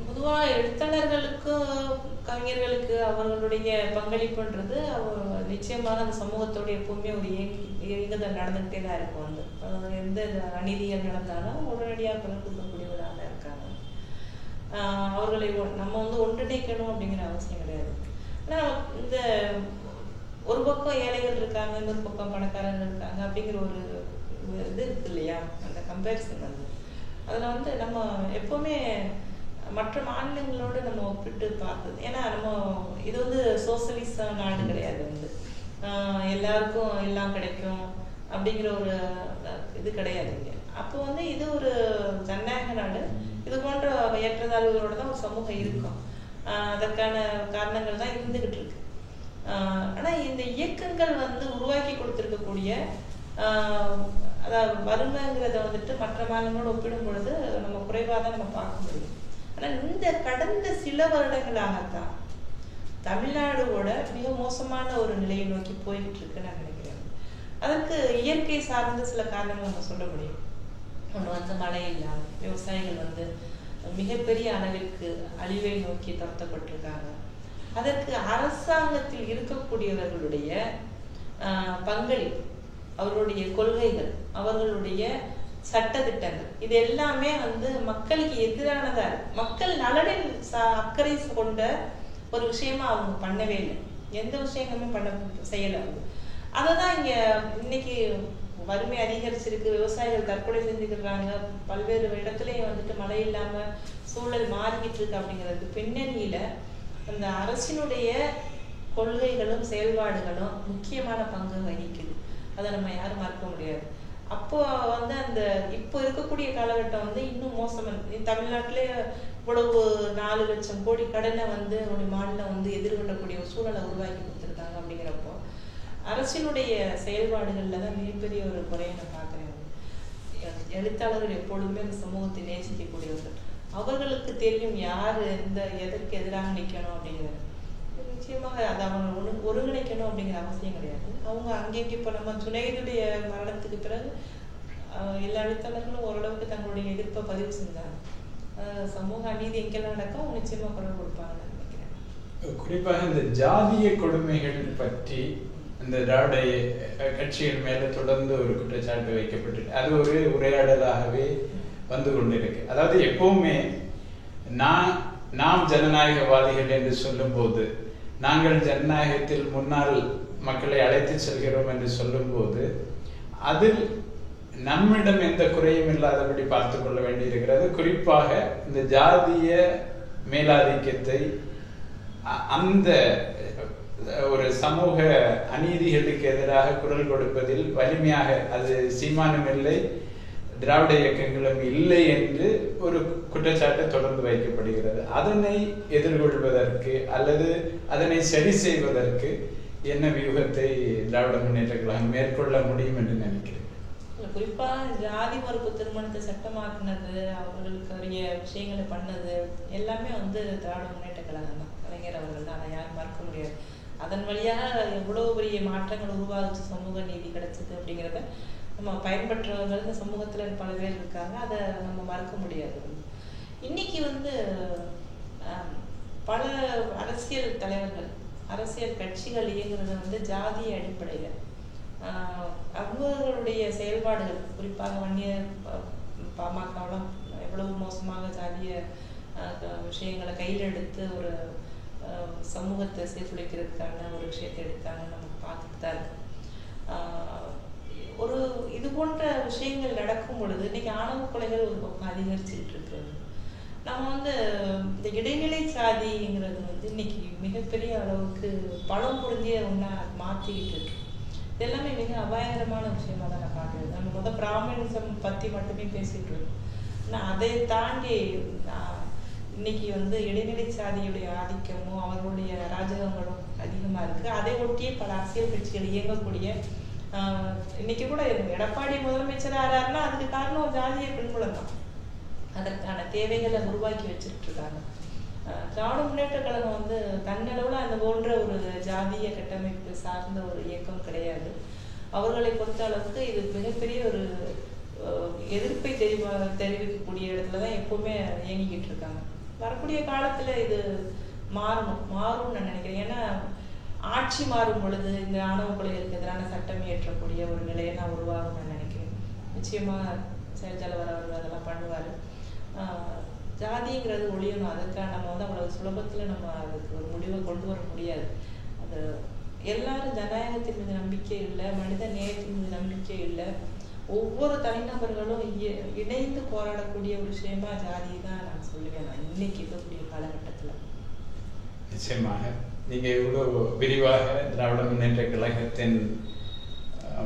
பொதுவா எழுத்தாளர்களுக்கு கவிஞர்களுக்கு அவர்களுடைய பங்களிப்புன்றது நிச்சயமாக அந்த சமூகத்தோட எப்பவுமே ஒரு இயங்குதல் நடந்துகிட்டே தான் இருக்கும். வந்து எந்த அநீதிகள் நடந்தாலும் உடனடியாக குரல் கொடுக்கக்கூடியவராக இருக்காங்க. அவர்களை நம்ம வந்து ஒன்றிணைக்கணும் அப்படிங்கிற அவசியம் கிடையாது. ஆனால் இந்த ஒரு பக்கம் ஏழைகள் இருக்காங்க, இன்னொரு பக்கம் பணக்காரர்கள் இருக்காங்க அப்படிங்கிற ஒரு இது இருக்கு இல்லையா, அந்த கம்பேரிசன் வந்து அதில் வந்து நம்ம எப்பவுமே மற்ற மாநிலங்களோடு நம்ம ஒப்பிட்டு பார்த்தது. ஏன்னா நம்ம இது வந்து சோசியலிச நாடு கிடையாது, வந்து எல்லாருக்கும் எல்லாம் கிடைக்கும் அப்படிங்கிற ஒரு இது கிடையாது இங்கே. அப்போ வந்து இது ஒரு ஜனநாயக நாடு, இது போன்ற ஏற்றத்தாழ்வுகளோட தான் ஒரு சமூகம் இருக்கும். அதற்கான காரணங்கள் தான் இருந்துகிட்டு இருக்கு. ஆனால் இந்த இயக்கங்கள் வந்து உருவாக்கி கொடுத்துருக்கக்கூடிய அதாவது வறுமைங்கிறத வந்துட்டு மற்ற மாநிலங்களோடு ஒப்பிடும் பொழுது நம்ம குறைவாக தான் நம்ம பார்க்க முடியும். ஆனால் இந்த கடந்த சில வருடங்களாகத்தான் தமிழ்நாடோட மிக மோசமான ஒரு நிலையை நோக்கி போய்கிட்டு இருக்குன்னு நான் நினைக்கிறேன். அதற்கு இயற்கை சார்ந்த சில காரணங்கள் நம்ம சொல்ல முடியும். ஒன்று வந்து மழை இல்லாம விவசாயிகள் வந்து மிகப்பெரிய அளவிற்கு அழிவை நோக்கி துரத்தப்பட்டிருக்காங்க. அதற்கு அரசாங்கத்தில் இருக்கக்கூடியவர்களுடைய பங்களிப்பு, அவர்களுடைய கொள்கைகள், அவர்களுடைய சட்டத்திட்டங்கள், இது எல்லாமே வந்து மக்களுக்கு எதிரானதா இருக்கு. மக்கள் நலனில் அக்கறை கொண்ட ஒரு விஷயமா அவங்க பண்ணவே இல்லை. எந்த விஷயங்களுமே செய்யலை. அததான் இங்க இன்னைக்கு வறுமை அதிகரிச்சிருக்கு, விவசாயிகள் தற்கொலை செஞ்சுக்கிறாங்க, பல்வேறு இடத்துலயும் வந்துட்டு மழை இல்லாம சூழல் மாறிக்கிட்டு இருக்கு. அப்படிங்கிறது பின்னணியில அந்த அரசினுடைய கொள்கைகளும் செயல்பாடுகளும் முக்கியமான பங்கு வகிக்குது. அதை நம்ம யாரும் மறக்க முடியாது. அப்போ வந்து அந்த இப்போ இருக்கக்கூடிய காலகட்டம் வந்து இன்னும் மோசம். தமிழ்நாட்டிலே இவ்வளவு 4 லட்சம் கோடி கடனை வந்து ஒரு மாநிலம் வந்து எதிர்கொள்ளக்கூடிய ஒரு சூழலை உருவாக்கி கொடுத்துருக்காங்க. அப்படிங்கிறப்போ அரசினுடைய செயல்பாடுகள்ல தான் மிகப்பெரிய ஒரு குறையை நான் பார்க்குறேன். எழுத்தாளர்கள் எப்பொழுதுமே அந்த சமூகத்தை நேசிக்கக்கூடியவர்கள். அவர்களுக்கு தெரியும் யாரு எதற்கு எதிராக நிற்கணும் அப்படிங்கிறது. நிச்சயமாக அதை அவங்க ஒருங்கிணைக்கணும் அப்படிங்கிற அவசியம் கிடையாது. அவங்க அங்கேயும் இப்போ நம்ம ஜுனைதுடைய மரணத்துக்கு பிறகு எல்லா எழுத்தாளர்களும் ஓரளவுக்கு தங்களுடைய எதிர்ப்பை பதிவு செஞ்சாங்க. சமூக அநீதி எங்கெல்லாம் நடக்கும் அவங்க நிச்சயமா குரல் கொடுப்பாங்கன்னு நினைக்கிறேன். குறிப்பாக இந்த ஜாதிய கொடுமைகள் பற்றி இந்த திராவிட கட்சிகள் மேல தொடர்ந்து ஒரு குற்றச்சாட்டு வைக்கப்பட்டு அது ஒரு உரையாடலாகவே வந்து கொண்டிருக்கு. அதாவது எப்பவுமே நாம் ஜனநாயகவாதிகள் என்று சொல்லும் போது, நாங்கள் ஜனநாயகத்தில் முன்னால் மக்களை அழைத்து செல்கிறோம் என்று சொல்லும் போது அதில் நம்மிடம் எந்த குறையும் இல்லாதபடி பார்த்து கொள்ள வேண்டியிருக்கிறது. குறிப்பாக இந்த ஜாதிய மேலாதிக்கத்தை, அந்த ஒரு சமூக அநீதிகளுக்கு எதிராக குரல் கொடுப்பதில் வலிமையாக அது சீமானும் இல்லை, திராவிட இயக்கங்களும் இல்லை என்று ஒரு குற்றச்சாட்டு தொடர்ந்து வைக்கப்படுகிறது. அதனை எதிர்கொள்வதற்கு அல்லது அதனை சரி செய்வதற்கு என்ன வியூகத்தை திராவிட முன்னேற்ற கழகம் மேற்கொள்ள முடியும் என்று நினைக்கிறேன்? குறிப்பா ஜாதி மறுப்பு திருமணத்தை சட்டமாக்குனது, அவர்களுக்கு உரிய விஷயங்களை பண்ணது எல்லாமே வந்து திராவிட முன்னேற்ற கழகம் தான், கலைஞர் அவர்கள் தான். அதை யாரும் மறுக்க முடியாது. அதன் வழியாக எவ்வளவு பெரிய மாற்றங்கள் உருவாகுச்சு, சமூக நீதி கிடைச்சது அப்படிங்கிறத நம்ம பயன்பெற்றவர்கள் இந்த சமூகத்துல பல பேர் இருக்காங்க. அதை நம்ம மறக்க முடியாது. இன்னைக்கு வந்து பல அரசியல் தலைவர்கள், அரசியல் கட்சிகள் இயங்குறது வந்து ஜாதிய அடிப்படையில அவர்களுடைய செயல்பாடுகள், குறிப்பாக வன்னியர் பாமகலாம் எவ்வளவு மோசமாக ஜாதிய விஷயங்களை கையில் எடுத்து ஒரு சமூகத்தை சீர்குலைக்கிறதுக்கான ஒரு விஷயத்தை எடுத்தாங்க. நம்ம பார்த்துட்டு தான் இருக்கு. ஒரு இது போன்ற விஷயங்கள் நடக்கும் பொழுது இன்னைக்கு ஆணவ கொலைகள் ஒரு பக்கம் அதிகரிச்சுட்டு இருக்கு. நம்ம வந்து இந்த இடைநிலை சாதிங்கிறது வந்து இன்னைக்கு மிகப்பெரிய அளவுக்கு பலம் பொருந்திய ஒன்றா மாற்றிக்கிட்டு இருக்கு. இது எல்லாமே மிக அபாயகரமான விஷயமா தான் நான் பார்க்குறது. நம்ம பிராமணிசம் பற்றி மட்டுமே பேசிட்டு இருக்கோம். ஆனால் அதை தாண்டி இன்னைக்கு வந்து இடைநிலை சாதியுடைய ஆதிக்கமும் அவர்களுடைய அராஜகங்களும் அதிகமாக இருக்கு. அதை ஒட்டியே பல அரசியல் கட்சிகள் இயங்கக்கூடிய இன்னைக்கு கூட எடப்பாடி முதலமைச்சர் ஆறாருன்னா அதுக்கு காரணம் ஜாதிய பின்புலம் தான். அதற்கான தேவைகளை உருவாக்கி வச்சுட்டு இருக்காங்க. திராவிட முன்னேற்ற கழகம் வந்து தன்னளவுல அந்த போன்ற ஒரு ஜாதிய கட்டமைப்பு சார்ந்த ஒரு இயக்கம் கிடையாது. அவர்களை பொறுத்த அளவுக்கு இது மிகப்பெரிய ஒரு எதிர்ப்பை தெரிவிக்கக்கூடிய இடத்துலதான் எப்பவுமே இயங்கிக்கிட்டு இருக்காங்க. வரக்கூடிய காலத்துல இது மாறும்னு நான் நினைக்கிறேன். ஏன்னா ஆட்சி மாறும் பொழுது இந்த ஆணவ கொலைகளுக்கு எதிரான சட்டம் இயற்றக்கூடிய ஒரு நிலையை நான் உருவாகும் நான் நினைக்கிறேன். நிச்சயமா செயல் தலைவர் அவர்கள் அதெல்லாம் பண்ணுவாரு. ஜாதிங்கிறது ஒழியணும். அதுக்காக நம்ம வந்து அவ்வளவு சுலபத்துல நம்ம அதுக்கு ஒரு முடிவை கொண்டு வர முடியாது. அது எல்லாரும் ஜனநாயகத்தின் மீது நம்பிக்கை இல்லை, மனித நேயத்தின் மீது நம்பிக்கை இல்லை. ஒவ்வொரு தனிநபர்களும் இணைந்து போராடக்கூடிய ஒரு விஷயமா ஜாதி தான் நான் சொல்லுவேன் நான் இன்னைக்கு இருக்கக்கூடிய காலகட்டத்துல. நிச்சயமாக நீங்க இவ்வளவு விரிவாக திராவிட முன்னேற்ற கழகத்தின்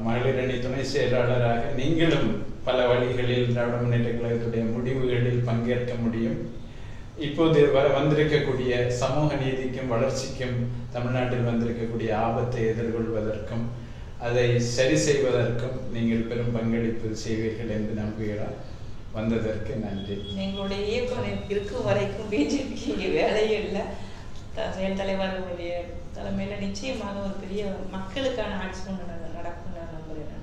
மகளிர் அணி துணை செயலாளராக நீங்களும் பல வழிகளில் திராவிட முன்னேற்ற கழகத்துடைய முடிவுகளில் பங்கேற்க முடியும். இப்போது வந்திருக்கக்கூடிய சமூக நீதிக்கும் வளர்ச்சிக்கும் தமிழ்நாட்டில் வந்திருக்கக்கூடிய ஆபத்தை எதிர்கொள்வதற்கும் அதை சரி செய்வதற்கும் நீங்கள் பெரும் பங்களிப்பு செய்வீர்கள் என்று நம்புகிறார். வந்ததற்கு நன்றி. எங்களுடைய இயக்கம் இருக்கும் வரைக்கும் பிஜேபிக்கு இங்கே வேலையே இல்லை. செயல் தலைவர்களுடைய தலைமையில நிச்சயமாக ஒரு பெரிய மக்களுக்கான ஆட்சி ஒன்று நடக்கும் நான் நம்புகிறேன்.